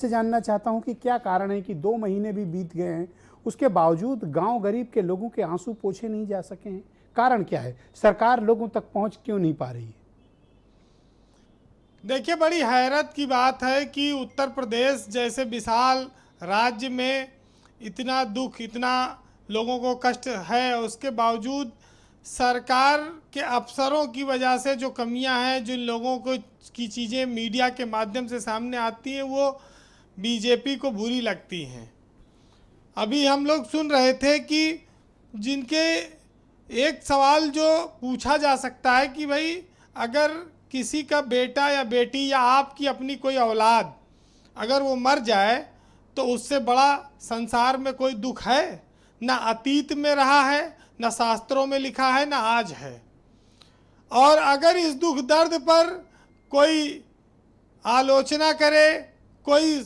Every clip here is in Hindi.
से जानना चाहता हूं कि क्या कारण है कि 2 महीने भी बीत गए हैं, उसके बावजूद गांव गरीब के लोगों के आंसू पोंछे नहीं जा सके हैं। कारण क्या है? सरकार लोगों तक पहुंच क्यों नहीं पा रही है? देखिए, बड़ी हैरत की बात है कि उत्तर प्रदेश जैसे विशाल राज्य में इतना दुख, इतना लोगों को कष्ट है, उसके बावजूद सरकार के अफसरों की वजह से जो कमियां हैं, जिन लोगों को की चीज़ें मीडिया के माध्यम से सामने आती हैं, वो बीजेपी को बुरी लगती हैं। अभी हम लोग सुन रहे थे कि जिनके एक सवाल जो पूछा जा सकता है कि भाई अगर किसी का बेटा या बेटी या आपकी अपनी कोई औलाद अगर वो मर जाए तो उससे बड़ा संसार में कोई दुख है? ना अतीत में रहा है, ना शास्त्रों में लिखा है, ना आज है। और अगर इस दुख दर्द पर कोई आलोचना करे, कोई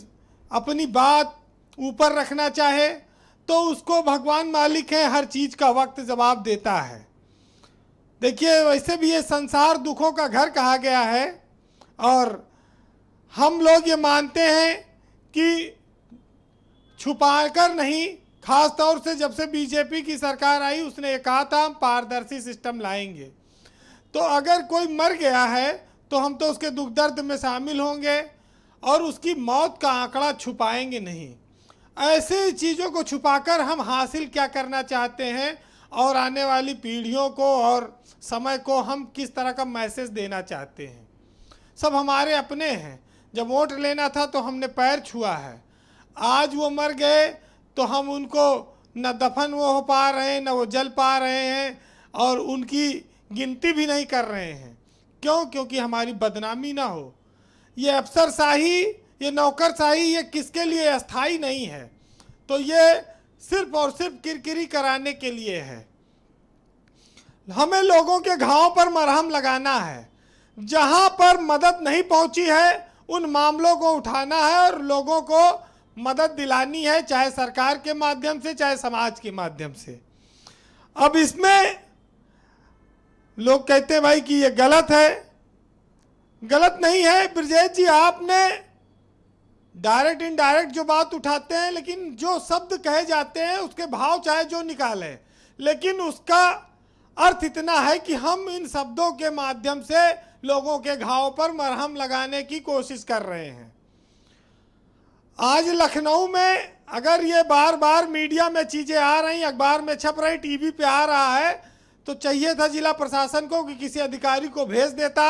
अपनी बात ऊपर रखना चाहे, तो उसको भगवान मालिक है, हर चीज़ का वक्त जवाब देता है। देखिए, वैसे भी ये संसार दुखों का घर कहा गया है और हम लोग ये मानते हैं कि छुपाकर नहीं, खास तौर से जब से बीजेपी की सरकार आई उसने ये कहा था हम पारदर्शी सिस्टम लाएंगे। तो अगर कोई मर गया है तो हम तो उसके दुख दर्द में शामिल होंगे और उसकी मौत का आंकड़ा छुपाएंगे नहीं। ऐसे चीज़ों को छुपाकर हम हासिल क्या करना चाहते हैं और आने वाली पीढ़ियों को और समय को हम किस तरह का मैसेज देना चाहते हैं, सब हमारे अपने हैं। जब वोट लेना था तो हमने पैर छुआ है, आज वो मर गए तो हम उनको न दफन वो हो पा रहे हैं, न वो जल पा रहे हैं और उनकी गिनती भी नहीं कर रहे हैं। क्यों? क्योंकि हमारी बदनामी ना हो। ये अफसरशाही, ये नौकरशाही, ये किसके लिए अस्थाई नहीं है, तो ये सिर्फ और सिर्फ किरकिरी कराने के लिए है। हमें लोगों के घाव पर मरहम लगाना है। जहां पर मदद नहीं पहुंची है उन मामलों को उठाना है और लोगों को मदद दिलानी है, चाहे सरकार के माध्यम से, चाहे समाज के माध्यम से। अब इसमें लोग कहते हैं भाई कि ये गलत है। गलत नहीं है ब्रजेश जी, आपने डायरेक्ट इनडायरेक्ट जो बात उठाते हैं, लेकिन जो शब्द कहे जाते हैं उसके भाव चाहे जो निकाले, लेकिन उसका अर्थ इतना है कि हम इन शब्दों के माध्यम से लोगों के घाव पर मरहम लगाने की कोशिश कर रहे हैं। आज लखनऊ में अगर ये बार बार मीडिया में चीज़ें आ रही, अखबार में छप रही, टीवी पे आ रहा है, तो चाहिए था जिला प्रशासन को कि किसी अधिकारी को भेज देता,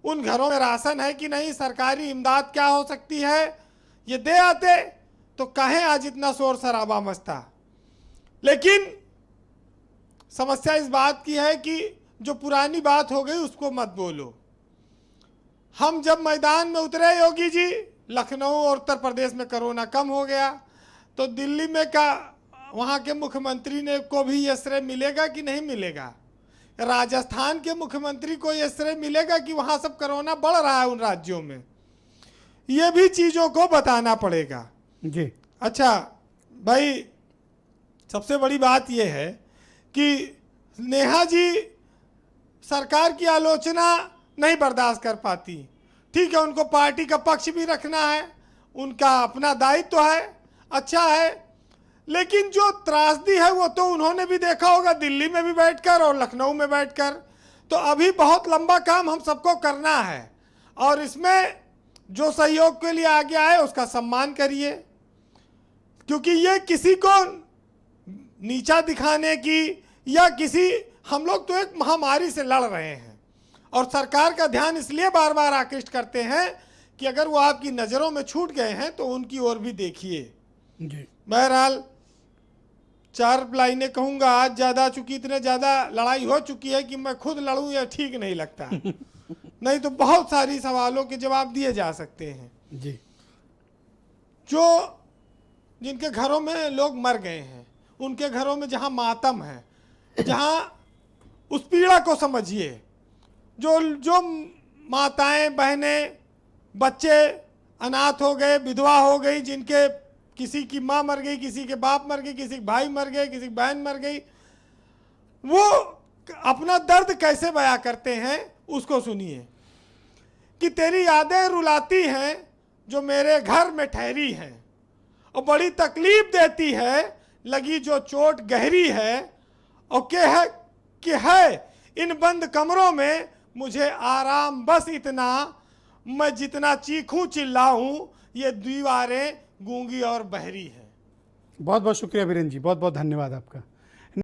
उन घरों में राशन है कि नहीं, सरकारी इमदाद क्या हो सकती है, ये दे आते तो कहें आज इतना शोर शराबा मचता। लेकिन समस्या इस बात की है कि जो पुरानी बात हो गई उसको मत बोलो। हम जब मैदान में उतरे योगी जी, लखनऊ और उत्तर प्रदेश में कोरोना कम हो गया, तो दिल्ली में का वहाँ के मुख्यमंत्री ने को भी ये श्रेय मिलेगा कि नहीं मिलेगा? राजस्थान के मुख्यमंत्री को ये श्रेय मिलेगा कि वहाँ सब कोरोना बढ़ रहा है उन राज्यों में? ये भी चीज़ों को बताना पड़ेगा जी। अच्छा भाई, सबसे बड़ी बात यह है कि नेहा जी सरकार की आलोचना नहीं बर्दाश्त कर पाती। ठीक है, उनको पार्टी का पक्ष भी रखना है, उनका अपना दायित्व है, अच्छा है, लेकिन जो त्रासदी है वो तो उन्होंने भी देखा होगा दिल्ली में भी बैठकर और लखनऊ में बैठकर। तो अभी बहुत लंबा काम हम सबको करना है और इसमें जो सहयोग के लिए आगे आए उसका सम्मान करिए, क्योंकि ये किसी को नीचा दिखाने की या किसी, हम लोग तो एक महामारी से लड़ रहे हैं और सरकार का ध्यान इसलिए बार बार आकृष्ट करते हैं कि अगर वो आपकी नज़रों में छूट गए हैं तो उनकी ओर भी देखिए। बहरहाल 4 लाइनें कहूँगा, आज ज़्यादा, चूंकि इतने ज़्यादा लड़ाई हो चुकी है कि मैं खुद लड़ूँ यह ठीक नहीं लगता। नहीं तो बहुत सारी सवालों के जवाब दिए जा सकते हैं जी। जो जिनके घरों में लोग मर गए हैं, उनके घरों में जहाँ मातम है, जहाँ उस पीड़ा को समझिए। जो माताएं, बहनें, बच्चे अनाथ हो गए, विधवा हो गई, जिनके किसी की माँ मर गई, किसी के बाप मर गए, किसी के भाई मर गए, किसी की बहन मर गई, वो अपना दर्द कैसे बयां करते हैं उसको सुनिए कि तेरी यादें रुलाती हैं जो मेरे घर में ठहरी हैं, और बड़ी तकलीफ देती है, लगी जो चोट गहरी है, और कि है इन बंद कमरों में मुझे आराम बस इतना, मैं जितना चीखूं चिल्लाऊं ये दीवारें गूंगी और बहरी है। बहुत बहुत शुक्रिया वीरेंद्र जी, बहुत बहुत धन्यवाद आपका।